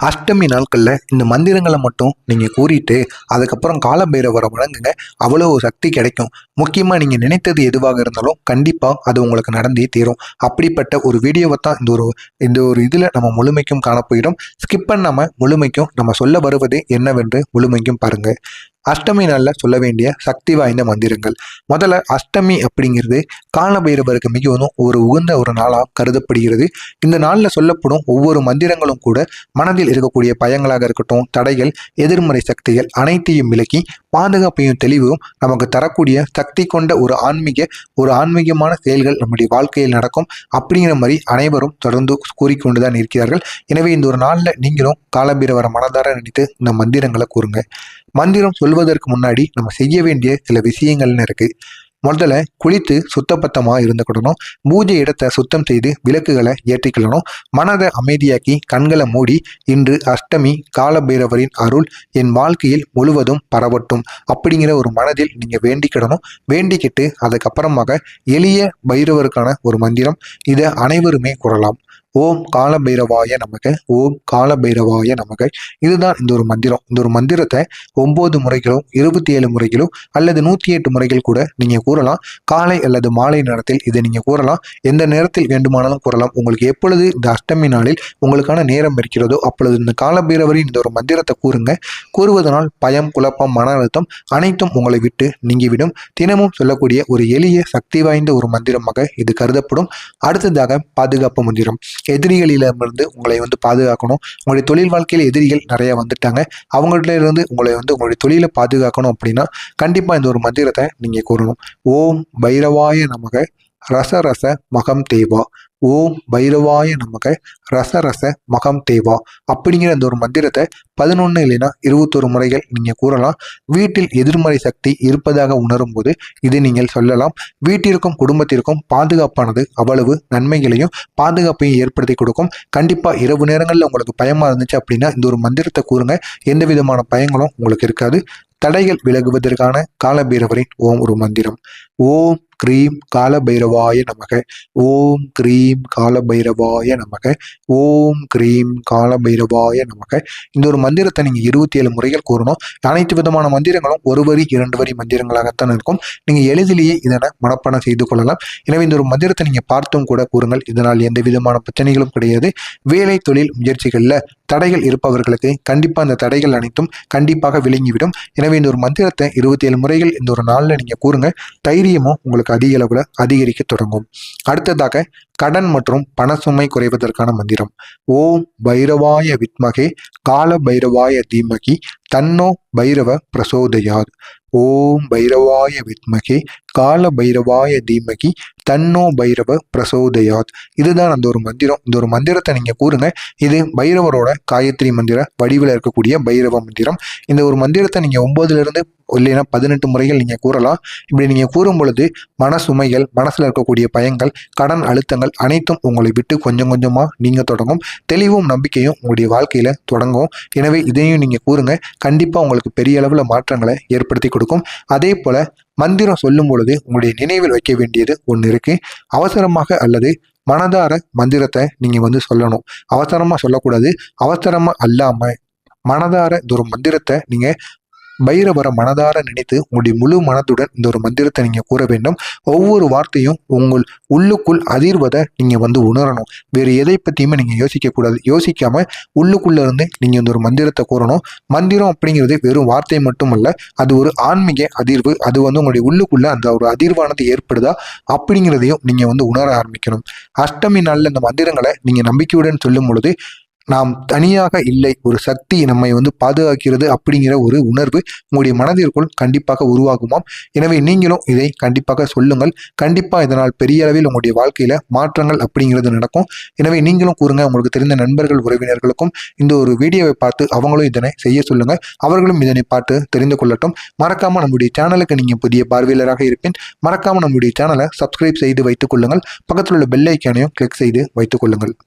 அஷ்டமி நாட்களில் இந்த மந்திரங்களை மட்டும் நீங்கள் கூறிட்டு அதுக்கப்புறம் காலபைரவரை வணங்குங்க. அவ்வளோ சக்தி கிடைக்கும். முக்கியமாக நீங்கள் நினைத்தது எதுவாக இருந்தாலும் கண்டிப்பாக அது உங்களுக்கு நடந்தே தீரும். அப்படிப்பட்ட ஒரு வீடியோவை தான் இந்த ஒரு இதில் நம்ம முழுமைக்கும் காணப்போயிடும். ஸ்கிப் பண்ணாமல் முழுமைக்கும் நம்ம சொல்ல வருவது என்னவென்று முழுமைக்கும் பாருங்கள். அஷ்டமி நாளில் சொல்ல வேண்டிய சக்தி வாய்ந்த மந்திரங்கள். முதல்ல அஷ்டமி அப்படிங்கிறது காலபைரவருக்கு மிகவும் ஒரு உகந்த ஒரு நாளாக கருதப்படுகிறது. இந்த நாளில் சொல்லப்படும் ஒவ்வொரு மந்திரங்களும் கூட மனதில் இருக்கக்கூடிய பயங்களாக இருக்கட்டும், தடைகள், எதிர்மறை சக்திகள் அனைத்தையும் விலக்கி பாதுகாப்பையும் தெளிவும் நமக்கு தரக்கூடிய சக்தி கொண்ட ஒரு ஆன்மீகமான செயல்கள் நம்முடைய வாழ்க்கையில் நடக்கும் அப்படிங்கிற மாதிரி அனைவரும் தொடர்ந்து கூறிக்கொண்டுதான் இருக்கிறார்கள். எனவே இந்த ஒரு நாளில் நீங்களும் காலபைரவரை மனதார நினைத்து இந்த மந்திரங்களை கூறுங்க. மந்திரம் சொல்வதற்கு முன்னாடி நம்ம செய்ய வேண்டிய சில விஷயங்கள்னு இருக்கு. முதல்ல குளித்து சுத்தபத்தமாக இருந்துக்கிடணும். பூஜை இடத்தை சுத்தம் செய்து விளக்குகளை ஏற்றிக்கொள்ளணும். மனதை அமைதியாக்கி கண்களை மூடி, இன்று அஷ்டமி, காலபைரவரின் அருள் என் வாழ்க்கையில் முழுவதும் பரவட்டும் அப்படிங்கிற ஒரு மனதில் நீங்கள் வேண்டிக்கிடணும். வேண்டிக்கிட்டு அதுக்கப்புறமாக எளிய பைரவருக்கான ஒரு மந்திரம், இதை அனைவருமே கூறலாம். ஓம் காலபைரவாய நமக, ஓம் காலபைரவாய நமக. இதுதான் இந்த ஒரு மந்திரம். இந்த ஒரு மந்திரத்தை 9 முறைகளோ 27 முறைகளோ அல்லது 108 முறைகள் கூட நீங்கள் கூறலாம். காலை அல்லது மாலை நேரத்தில் இதை நீங்கள் கூறலாம். எந்த நேரத்தில் வேண்டுமானாலும் கூறலாம். உங்களுக்கு எப்பொழுது இந்த அஷ்டமி நாளில் உங்களுக்கான நேரம் இருக்கிறதோ அப்பொழுது இந்த காலபைரவரின் இந்த ஒரு மந்திரத்தை கூறுங்க. கூறுவதனால் பயம், குழப்பம், மன அழுத்தம் அனைத்தும் உங்களை விட்டு நீங்கிவிடும். தினமும் சொல்லக்கூடிய ஒரு எளிய சக்தி வாய்ந்த ஒரு மந்திரமாக இது கருதப்படும். அடுத்ததாக பாதுகாப்பு மந்திரம். எதிரிகளிலிருந்து உங்களை பாதுகாக்கணும். உங்களுடைய தொழில் வாழ்க்கையில் எதிரிகள் நிறைய வந்துட்டாங்க. அவங்கள்ட்ட இருந்து உங்களுடைய தொழிலை பாதுகாக்கணும் அப்படின்னா கண்டிப்பா இந்த ஒரு மந்திரத்தை நீங்க கூறணும். ஓம் பைரவாய நமக ரச ரச மகம் தேவா, ஓம் பைரவாய நமக ரச ரச மகம் தேவா அப்படிங்கிற அந்த ஒரு மந்திரத்தை 11 இல்லைன்னா 21 முறைகள் நீங்கள் கூறலாம். வீட்டில் எதிர்மறை சக்தி இருப்பதாக உணரும் போது இது நீங்கள் சொல்லலாம். வீட்டிற்கும் குடும்பத்திற்கும் பாதுகாப்பானது அவ்வளவு நன்மைகளையும் பாதுகாப்பையும் ஏற்படுத்தி கொடுக்கும். கண்டிப்பாக இரவு நேரங்களில் உங்களுக்கு பயமாக இருந்துச்சு அப்படின்னா இந்த ஒரு மந்திரத்தை கூறுங்க. எந்த விதமான பயங்களும் உங்களுக்கு இருக்காது. தடைகள் விலகுவதற்கான காலபைரவரின் ஒரு மந்திரம். ஓம் க்ரீம் காலபைரவாய நமக, ஓம் க்ரீம் காலபைரவாய நமக, ஓம் க்ரீம் காலபைரவாய நமக. இந்த ஒரு மந்திரத்தை நீங்கள் 27 முறைகள் கூறணும். அனைத்து விதமான மந்திரங்களும் 1 வரி 2 வரி மந்திரங்களாகத்தான் இருக்கும். நீங்கள் எளிதிலேயே இதனை மனப்பாடம் செய்து கொள்ளலாம். எனவே இந்த ஒரு மந்திரத்தை நீங்கள் பார்த்தும் கூட கூறுங்கள். இதனால் எந்த விதமான பிரச்சனைகளும் கிடையாது. வேலை, தொழில் முயற்சிகளில் தடைகள் இருப்பவர்களுக்கு கண்டிப்பாக அந்த தடைகள் அனைத்தும் கண்டிப்பாக விளங்கிவிடும். எனவே இந்த ஒரு மந்திரத்தை 27 முறைகள் இந்த ஒரு நாளில் நீங்கள் கூறுங்க. தைரியமும் உங்களுக்கு அதிக அளவில் அதிகரிக்க தொடங்கும். அடுத்ததாக கடன் மற்றும் பணசுமை குறைவதற்கான மந்திரம். ஓம் பைரவாய வித்மகே கால பைரவாய தீமகி தன்னோ பைரவ பிரசோதயாத், ஓம் பைரவாய வித்மகே கால பைரவாய தீமகி தன்னோ பைரவ பிரசோதயாத். இதுதான் அந்த ஒரு மந்திரம். இந்த ஒரு மந்திரத்தை நீங்கள் கூறுங்க. இது பைரவரோட காயத்ரி மந்திர வடிவில் இருக்கக்கூடிய பைரவ மந்திரம். இந்த ஒரு மந்திரத்தை நீங்கள் 9 இல்லைன்னா 18 முறைகள் நீங்கள் கூறலாம். இப்படி நீங்கள் கூறும் பொழுது மனசுமைகள், மனசில் இருக்கக்கூடிய பயங்கள், கடன் அழுத்தங்கள் அனைத்தும் உங்களை விட்டு கொஞ்சம் கொஞ்சமாக நீங்கள் தொடங்கும். தெளிவும் நம்பிக்கையும் உங்களுடைய வாழ்க்கையில் தொடங்கும். எனவே இதையும் நீங்கள் கூறுங்க. கண்டிப்பாக உங்களுக்கு பெரிய அளவில் மாற்றங்களை ஏற்படுத்தி கொடுக்கும். அதே போல் மந்திரம் சொல்லும் பொழுது உங்களுடைய நினைவில் வைக்க வேண்டியது ஒன்று இருக்கு. அவசரமாக அல்லது மனதார மந்திரத்தை நீங்கள் சொல்லணும். அவசரமாக சொல்லக்கூடாது. அவசரமாக அல்லாமல் மனதார இந்த ஒரு மந்திரத்தை நீங்கள் பைரவரை மனதார நினைத்து உங்களுடைய முழு மனதுடன் இந்த ஒரு மந்திரத்தை நீங்கள் கூற வேண்டும். ஒவ்வொரு வார்த்தையும் உங்கள் உள்ளுக்குள் அதிர்வதை நீங்கள் உணரணும். வேறு எதை பற்றியுமே நீங்கள் யோசிக்கக்கூடாது. யோசிக்காமல் உள்ளுக்குள்ளே இருந்து நீங்கள் இந்த ஒரு மந்திரத்தை கூறணும். மந்திரம் அப்படிங்கிறது வெறும் வார்த்தை மட்டுமல்ல, அது ஒரு ஆன்மீக அதிர்வு. அது உங்களுடைய உள்ளுக்குள்ளே அந்த ஒரு அதிர்வானது ஏற்படுதா அப்படிங்கிறதையும் நீங்கள் உணர ஆரம்பிக்கணும். அஷ்டமி நாளில் இந்த மந்திரங்களை நீங்கள் நம்பிக்கையுடன் சொல்லும் பொழுது நாம் தனியாக இல்லை, ஒரு சக்தி நம்மை பாதுகாக்கிறது அப்படிங்கிற ஒரு உணர்வு உங்களுடைய மனதிற்குள் கண்டிப்பாக உருவாகுமாம். எனவே நீங்களும் இதை கண்டிப்பாக சொல்லுங்கள். கண்டிப்பாக இதனால் பெரிய அளவில் உங்களுடைய வாழ்க்கையில மாற்றங்கள் அப்படிங்கிறது நடக்கும். எனவே நீங்களும் கூறுங்க. உங்களுக்கு தெரிந்த நண்பர்கள், உறவினர்களுக்கும் இந்த ஒரு வீடியோவை பார்த்து அவங்களும் இதனை செய்ய சொல்லுங்க. அவர்களும் இதனை பார்த்து தெரிந்து கொள்ளட்டும். மறக்காம நம்முடைய சேனலுக்கு நீங்க புதிய பார்வையாளராக இருப்பேன். மறக்காம நம்முடைய சேனலை சப்ஸ்கிரைப் செய்து வைத்துக் கொள்ளுங்கள். பக்கத்தில் உள்ள பெல் ஐக்கானையும் கிளிக் செய்து வைத்துக் கொள்ளுங்கள்.